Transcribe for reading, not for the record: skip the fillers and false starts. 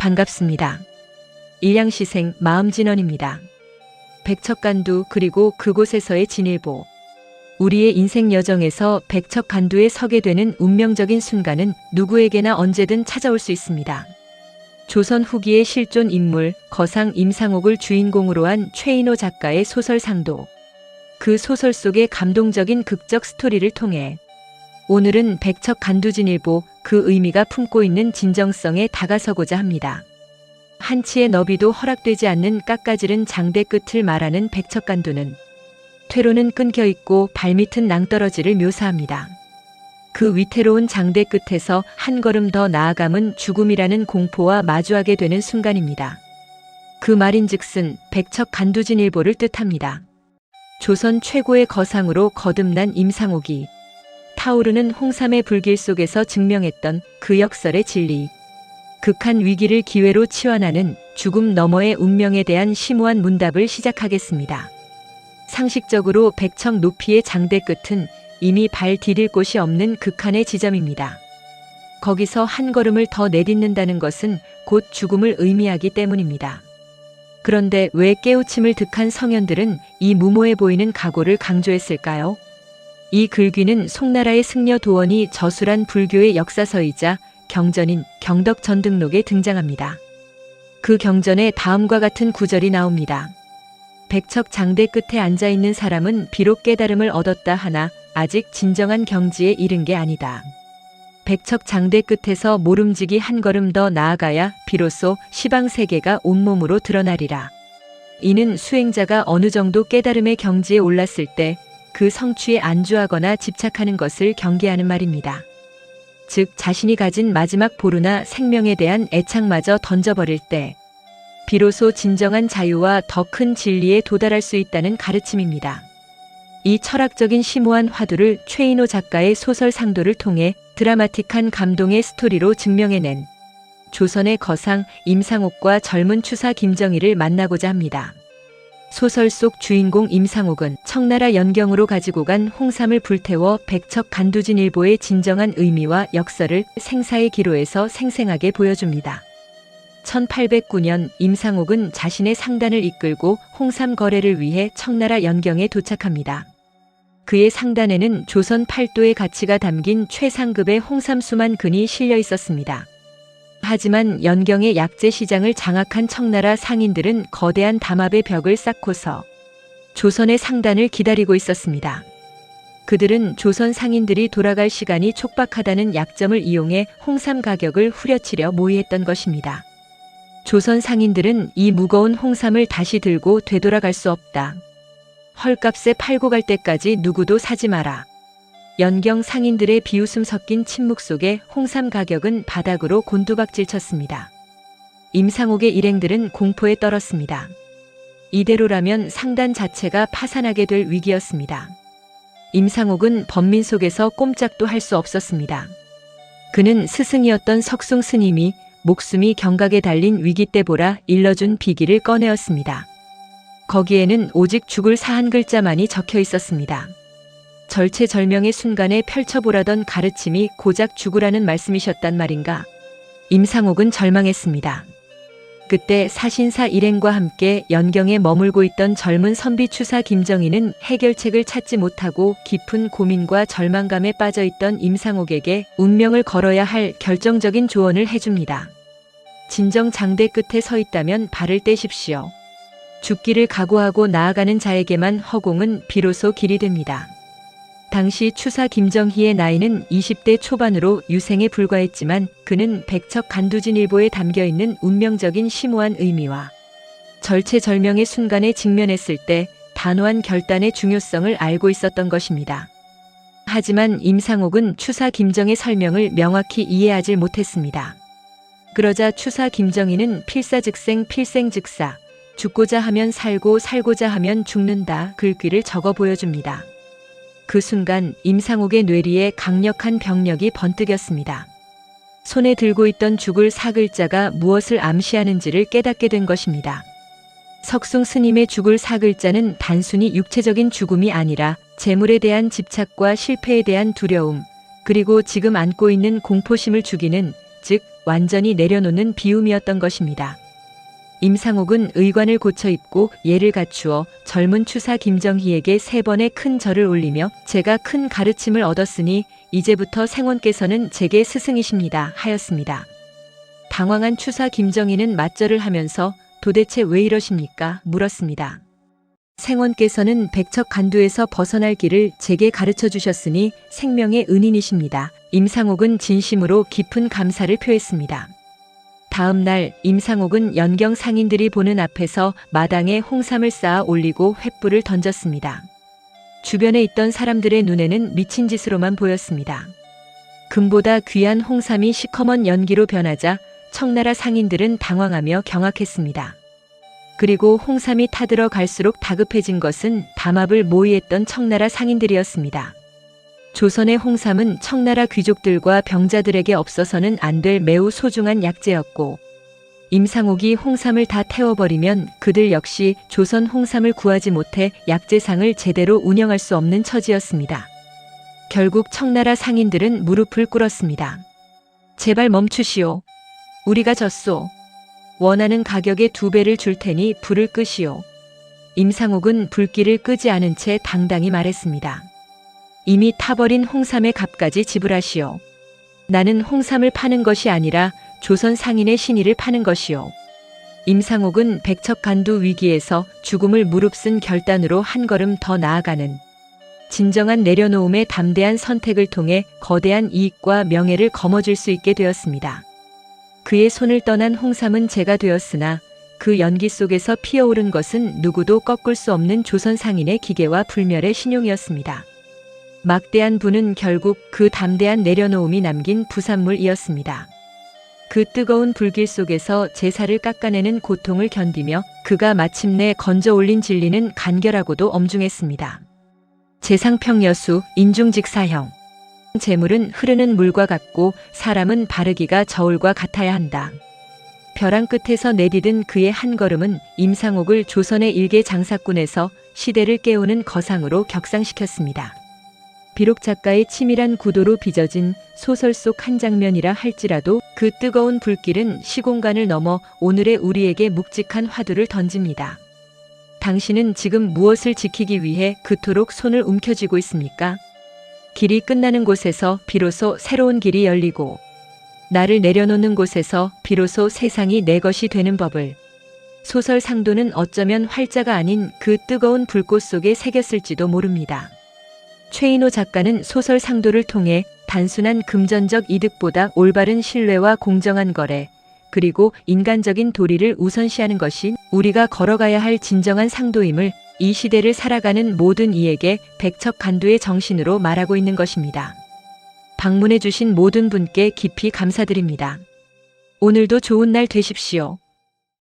반갑습니다. 일양시생 마음진원입니다. 백척간두 그리고 그곳에서의 진일보. 우리의 인생 여정에서 백척간두에 서게 되는 운명적인 순간은 누구에게나 언제든 찾아올 수 있습니다. 조선 후기의 실존 인물 거상 임상옥을 주인공으로 한 최인호 작가의 소설 상도. 그 소설 속의 감동적인 극적 스토리를 통해 오늘은 백척간두진일보 그 의미가 품고 있는 진정성에 다가서고자 합니다. 한치의 너비도 허락되지 않는 깎아지른 장대 끝을 말하는 백척간두는 퇴로는 끊겨있고 발밑은 낭떠러지를 묘사합니다. 그 위태로운 장대 끝에서 한 걸음 더 나아감은 죽음이라는 공포와 마주하게 되는 순간입니다. 그 말인즉슨 백척간두진일보를 뜻합니다. 조선 최고의 거상으로 거듭난 임상옥이 타오르는 홍삼의 불길 속에서 증명했던 그 역설의 진리. 극한 위기를 기회로 치환하는 죽음 너머의 운명에 대한 심오한 문답을 시작하겠습니다. 상식적으로 백척 높이의 장대 끝은 이미 발 디딜 곳이 없는 극한의 지점입니다. 거기서 한 걸음을 더 내딛는다는 것은 곧 죽음을 의미하기 때문입니다. 그런데 왜 깨우침을 득한 성현들은 이 무모해 보이는 각오를 강조했을까요? 이 글귀는 송나라의 승려 도원이 저술한 불교의 역사서이자 경전인 경덕전등록에 등장합니다. 그 경전에 다음과 같은 구절이 나옵니다. 백척 장대 끝에 앉아있는 사람은 비록 깨달음을 얻었다 하나 아직 진정한 경지에 이른 게 아니다. 백척 장대 끝에서 모름지기 한 걸음 더 나아가야 비로소 시방세계가 온몸으로 드러나리라. 이는 수행자가 어느 정도 깨달음의 경지에 올랐을 때 그 성취에 안주하거나 집착하는 것을 경계하는 말입니다. 즉 자신이 가진 마지막 보루나 생명에 대한 애착마저 던져버릴 때 비로소 진정한 자유와 더 큰 진리에 도달할 수 있다는 가르침입니다. 이 철학적인 심오한 화두를 최인호 작가의 소설 상도를 통해 드라마틱한 감동의 스토리로 증명해낸 조선의 거상 임상옥과 젊은 추사 김정희를 만나고자 합니다. 소설 속 주인공 임상옥은 청나라 연경으로 가지고 간 홍삼을 불태워 백척간두진일보의 진정한 의미와 역설을 생사의 기로에서 생생하게 보여줍니다. 1809년 임상옥은 자신의 상단을 이끌고 홍삼 거래를 위해 청나라 연경에 도착합니다. 그의 상단에는 조선 팔도의 가치가 담긴 최상급의 홍삼 수만 근이 실려 있었습니다. 하지만 연경의 약재 시장을 장악한 청나라 상인들은 거대한 담합의 벽을 쌓고서 조선의 상단을 기다리고 있었습니다. 그들은 조선 상인들이 돌아갈 시간이 촉박하다는 약점을 이용해 홍삼 가격을 후려치려 모의했던 것입니다. 조선 상인들은 이 무거운 홍삼을 다시 들고 되돌아갈 수 없다. 헐값에 팔고 갈 때까지 누구도 사지 마라. 연경 상인들의 비웃음 섞인 침묵 속에 홍삼 가격은 바닥으로 곤두박질 쳤습니다. 임상옥의 일행들은 공포에 떨었습니다. 이대로라면 상단 자체가 파산하게 될 위기였습니다. 임상옥은 번민 속에서 꼼짝도 할 수 없었습니다. 그는 스승이었던 석숭 스님이 목숨이 경각에 달린 위기 때 보라 일러준 비기를 꺼내었습니다. 거기에는 오직 죽을 사 한 글자만이 적혀 있었습니다. 절체절명의 순간에 펼쳐보라던 가르침이 고작 죽으라는 말씀이셨단 말인가? 임상옥은 절망했습니다. 그때 사신사 일행과 함께 연경에 머물고 있던 젊은 선비 추사 김정희는 해결책을 찾지 못하고 깊은 고민과 절망감에 빠져있던 임상옥에게 운명을 걸어야 할 결정적인 조언을 해줍니다. 진정 장대 끝에 서 있다면 발을 떼십시오. 죽기를 각오하고 나아가는 자에게만 허공은 비로소 길이 됩니다. 당시 추사 김정희의 나이는 20대 초반으로 유생에 불과했지만 그는 백척간두진일보에 담겨있는 운명적인 심오한 의미와 절체절명의 순간에 직면했을 때 단호한 결단의 중요성을 알고 있었던 것입니다. 하지만 임상옥은 추사 김정의 설명을 명확히 이해하지 못했습니다. 그러자 추사 김정희는 필사즉생 필생즉사, 죽고자 하면 살고 살고자 하면 죽는다 글귀를 적어 보여줍니다. 그 순간 임상옥의 뇌리에 강력한 병력이 번뜩였습니다. 손에 들고 있던 죽을 사 글자가 무엇을 암시하는지를 깨닫게 된 것입니다. 석숭 스님의 죽을 사 글자는 단순히 육체적인 죽음이 아니라 재물에 대한 집착과 실패에 대한 두려움, 그리고 지금 안고 있는 공포심을 죽이는 즉 완전히 내려놓는 비움이었던 것입니다. 임상옥은 의관을 고쳐 입고 예를 갖추어 젊은 추사 김정희에게 3번의 큰 절을 올리며 제가 큰 가르침을 얻었으니 이제부터 생원께서는 제게 스승이십니다 하였습니다. 당황한 추사 김정희는 맞절을 하면서 도대체 왜 이러십니까? 물었습니다. 생원께서는 백척간두에서 벗어날 길을 제게 가르쳐 주셨으니 생명의 은인이십니다. 임상옥은 진심으로 깊은 감사를 표했습니다. 다음 날 임상옥은 연경 상인들이 보는 앞에서 마당에 홍삼을 쌓아 올리고 횃불을 던졌습니다. 주변에 있던 사람들의 눈에는 미친 짓으로만 보였습니다. 금보다 귀한 홍삼이 시커먼 연기로 변하자 청나라 상인들은 당황하며 경악했습니다. 그리고 홍삼이 타들어 갈수록 다급해진 것은 담합을 모의했던 청나라 상인들이었습니다. 조선의 홍삼은 청나라 귀족들과 병자들에게 없어서는 안 될 매우 소중한 약재였고 임상옥이 홍삼을 다 태워버리면 그들 역시 조선 홍삼을 구하지 못해 약재상을 제대로 운영할 수 없는 처지였습니다. 결국 청나라 상인들은 무릎을 꿇었습니다. 제발 멈추시오. 우리가 졌소. 원하는 가격의 2배를 줄 테니 불을 끄시오. 임상옥은 불길을 끄지 않은 채 당당히 말했습니다. 이미 타버린 홍삼의 값까지 지불하시오. 나는 홍삼을 파는 것이 아니라 조선 상인의 신의를 파는 것이오. 임상옥은 백척간두 위기에서 죽음을 무릅쓴 결단으로 한 걸음 더 나아가는 진정한 내려놓음의 담대한 선택을 통해 거대한 이익과 명예를 거머쥘 수 있게 되었습니다. 그의 손을 떠난 홍삼은 재가 되었으나 그 연기 속에서 피어오른 것은 누구도 꺾을 수 없는 조선 상인의 기계와 불멸의 신용이었습니다. 막대한 부는 결국 그 담대한 내려놓음이 남긴 부산물이었습니다. 그 뜨거운 불길 속에서 제사를 깎아내는 고통을 견디며 그가 마침내 건져 올린 진리는 간결하고도 엄중했습니다. 재상평여수 인중직사형. 재물은 흐르는 물과 같고 사람은 바르기가 저울과 같아야 한다. 벼랑 끝에서 내디딘 그의 한 걸음은 임상옥을 조선의 일개 장사꾼에서 시대를 깨우는 거상으로 격상시켰습니다. 비록 작가의 치밀한 구도로 빚어진 소설 속 한 장면이라 할지라도 그 뜨거운 불길은 시공간을 넘어 오늘의 우리에게 묵직한 화두를 던집니다. 당신은 지금 무엇을 지키기 위해 그토록 손을 움켜쥐고 있습니까? 길이 끝나는 곳에서 비로소 새로운 길이 열리고 나를 내려놓는 곳에서 비로소 세상이 내 것이 되는 법을. 소설 상도는 어쩌면 활자가 아닌 그 뜨거운 불꽃 속에 새겼을지도 모릅니다. 최인호 작가는 소설 상도를 통해 단순한 금전적 이득보다 올바른 신뢰와 공정한 거래, 그리고 인간적인 도리를 우선시하는 것이 우리가 걸어가야 할 진정한 상도임을 이 시대를 살아가는 모든 이에게 백척간두의 정신으로 말하고 있는 것입니다. 방문해 주신 모든 분께 깊이 감사드립니다. 오늘도 좋은 날 되십시오.